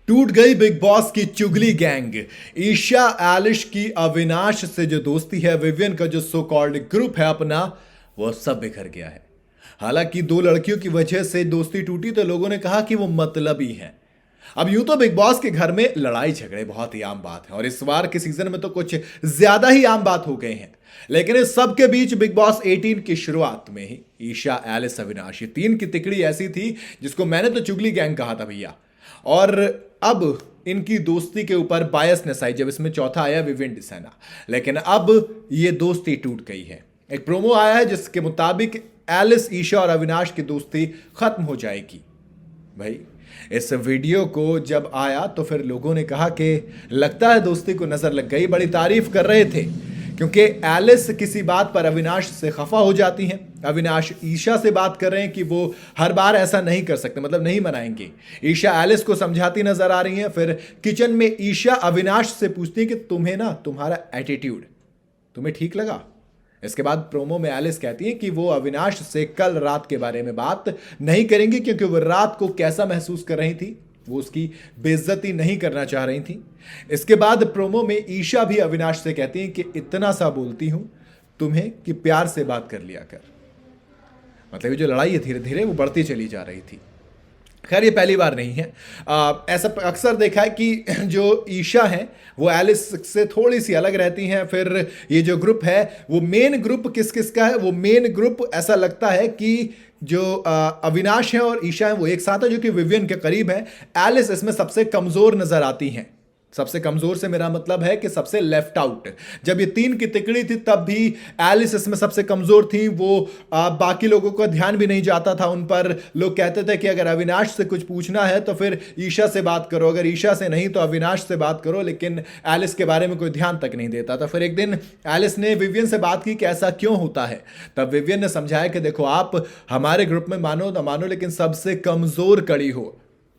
टूट गई big boss की चुगली गैंग। ईशा एलिश की अविनाश से जो दोस्ती है, विवियन का जो सो कॉल्ड ग्रुप है अपना, वो सब बिखर गया है। हालांकि दो लड़कियों की वजह से दोस्ती टूटी तो लोगों ने कहा कि वो मतलबी हैं। अब यूं तो बिग बॉस के घर में लड़ाई झगड़े बहुत ही आम बात है और इस बार के सीजन में तो कुछ ज्यादा ही आम बात हो गए हैं। लेकिन इस सब के बीच बिग बॉस 18 की शुरुआत में ही ईशा एलिस अविनाश, ये तीन की तिकड़ी ऐसी थी जिसको मैंने तो चुगली गैंग कहा था भैया। और अब इनकी दोस्ती के ऊपर बायसनेस आई जब इसमें चौथा आया विवियन डिसाना। लेकिन अब ये दोस्ती टूट गई है। एक प्रोमो आया है जिसके मुताबिक एलिस, ईशा और अविनाश की दोस्ती खत्म हो जाएगी। भाई, इस वीडियो को जब आया तो फिर लोगों ने कहा कि लगता है दोस्ती को नजर लग गई। बड़ी तारीफ कर रहे थे क्योंकि एलिस किसी बात पर अविनाश से खफा हो जाती हैं। अविनाश ईशा से बात कर रहे हैं कि वो हर बार ऐसा नहीं कर सकते, मतलब नहीं मनाएंगे। ईशा एलिस को समझाती नजर आ रही हैं। फिर किचन में ईशा अविनाश से पूछती है कि तुम्हें ना, तुम्हारा एटीट्यूड तुम्हें ठीक लगा। इसके बाद प्रोमो में एलिस कहती है कि वो अविनाश से कल रात के बारे में बात नहीं करेंगी क्योंकि वो रात को कैसा महसूस कर रही थी, वो उसकी बेइज्जती नहीं करना चाह रही थी। इसके बाद प्रोमो में ईशा भी अविनाश से कहती है कि इतना सा बोलती हूं तुम्हें कि प्यार से बात कर लिया कर। मतलब ये जो लड़ाई है धीरे धीरे वो बढ़ती चली जा रही थी। खैर, ये पहली बार नहीं है। ऐसा अक्सर देखा है कि जो ईशा हैं वो एलिस से थोड़ी सी अलग रहती हैं। फिर ये जो ग्रुप है वो मेन ग्रुप किस किस का है, वो मेन ग्रुप ऐसा लगता है कि जो अविनाश है और ईशा है वो एक साथ है, जो कि विवियन के करीब है। एलिस इसमें सबसे कमजोर नजर आती हैं। सबसे कमजोर से मेरा मतलब है कि सबसे लेफ्ट आउट। जब ये तीन की तिकड़ी थी तब भी एलिस इसमें सबसे कमजोर थी। वो बाकी लोगों का ध्यान भी नहीं जाता था उन पर। लोग कहते थे कि अगर अविनाश से कुछ पूछना है तो फिर ईशा से बात करो, अगर ईशा से नहीं तो अविनाश से बात करो, लेकिन एलिस के बारे में कोई ध्यान तक नहीं देता था। फिर एक दिन एलिस ने विवियन से बात की कि ऐसा क्यों होता है। तब विवियन ने समझाया कि देखो, आप हमारे ग्रुप में मानो ना मानो लेकिन सबसे कमजोर कड़ी हो।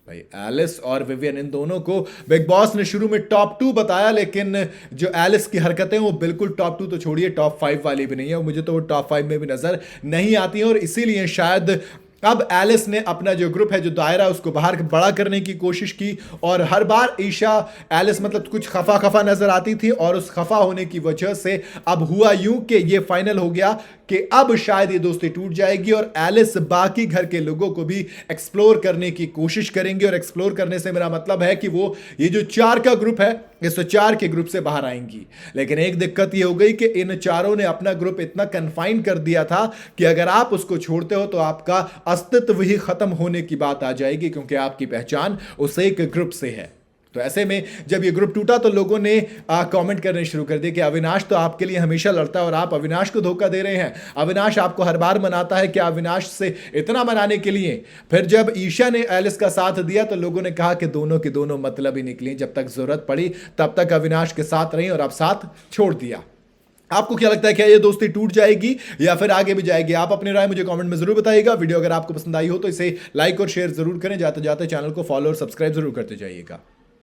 भाई, एलिस और विवियन, इन दोनों को बिग बॉस ने शुरू में टॉप 2 बताया, लेकिन जो एलिस की हरकतें वो बिल्कुल टॉप 2 तो छोड़िए, टॉप 5 वाली भी नहीं है। मुझे तो वो टॉप 5 में भी नजर नहीं आती है और इसीलिए शायद अब एलिस ने अपना जो ग्रुप है, जो दायरा, उसको बाहर बड़ा करने की कोशिश की। और हर बार ईशा एलिस मतलब कुछ खफा खफा नजर आती थी और उस खफा होने की वजह से अब हुआ यूं कि ये फाइनल हो गया कि अब शायद ये दोस्ती टूट जाएगी और एलिस बाकी घर के लोगों को भी एक्सप्लोर करने की कोशिश करेंगे। और एक्सप्लोर करने से मेरा मतलब है कि वो ये जो 4 का ग्रुप है, इस 4 के ग्रुप से बाहर आएंगी। लेकिन एक दिक्कत ये हो गई कि इन चारों ने अपना ग्रुप इतना कन्फाइन कर दिया था कि अगर आप उसको छोड़ते हो तो आपका अस्तित्व ही खत्म होने की बात आ जाएगी, क्योंकि आपकी पहचान उस एक ग्रुप से है। तो ऐसे में जब ये ग्रुप टूटा तो लोगों ने कमेंट करने शुरू कर दिए कि अविनाश तो आपके लिए हमेशा लड़ता है और आप अविनाश को धोखा दे रहे हैं। अविनाश आपको हर बार मनाता है, क्या अविनाश से इतना मनाने के लिए? फिर जब ईशा ने एलिस का साथ दिया तो लोगों ने कहा कि दोनों की दोनों मतलब ही निकली। जब तक जरूरत पड़ी तब तक अविनाश के साथ रही और अब साथ छोड़ दिया। आपको क्या लगता है, क्या ये दोस्ती टूट जाएगी या फिर आगे भी जाएगी? आप अपनी राय मुझे कमेंट में जरूर बताइएगा। वीडियो अगर आपको पसंद आई हो तो इसे लाइक और शेयर जरूर करें। जाते जाते चैनल को फॉलो और सब्सक्राइब जरूर करते जाइएगा।